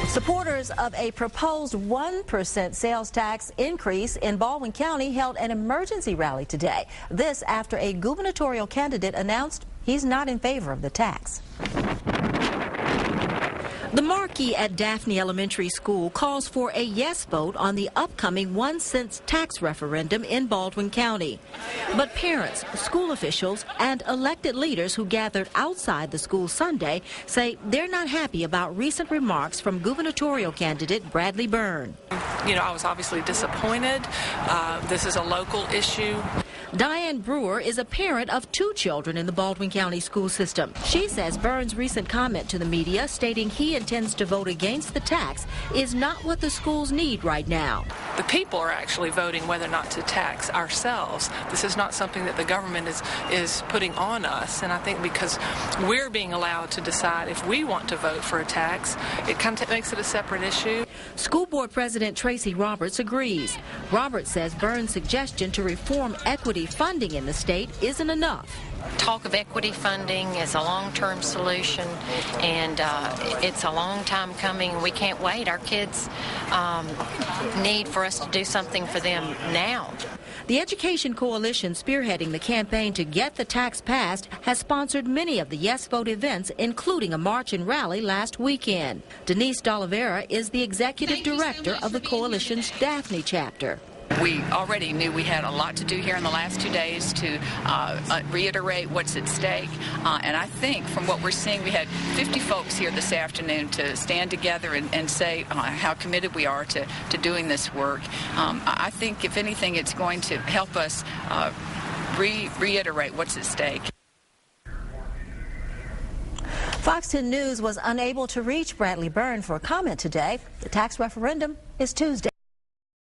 Supporters of a proposed 1% sales tax increase in Baldwin County held an emergency rally today. This after a gubernatorial candidate announced he's not in favor of the tax. The marquee at Daphne Elementary School calls for a yes vote on the upcoming 1-cent tax referendum in Baldwin County. But parents, school officials, and elected leaders who gathered outside the school Sunday say they're not happy about recent remarks from gubernatorial candidate Bradley Byrne. You know, I was obviously disappointed. This is a local issue. Diane Brewer is a parent of 2 children in the Baldwin County school system. She says Byrne's recent comment to the media stating he intends to vote against the tax is not what the schools need right now. The people are actually voting whether or not to tax ourselves. This is not something that the government is putting on us, and I think because we're being allowed to decide if we want to vote for a tax, it kind of makes it a separate issue. School Board President Tracy Roberts agrees. Roberts says Byrne's suggestion to reform equity funding in the state isn't enough. Talk of equity funding is a long-term solution, and it's a long time coming. We can't wait. Our kids need for us to do something for them now. The Education Coalition, spearheading the campaign to get the tax passed, has sponsored many of the Yes Vote events, including a march and rally last weekend. Denise D'Oliveira is the executive director of the coalition's Daphne chapter. We already knew we had a lot to do here in the last 2 days to reiterate what's at stake. And I think from what we're seeing, we had 50 folks here this afternoon to stand together and say how committed we are to doing this work. I think, if anything, it's going to help us reiterate what's at stake. Fox 10 News was unable to reach Bradley Byrne for a comment today. The tax referendum is Tuesday.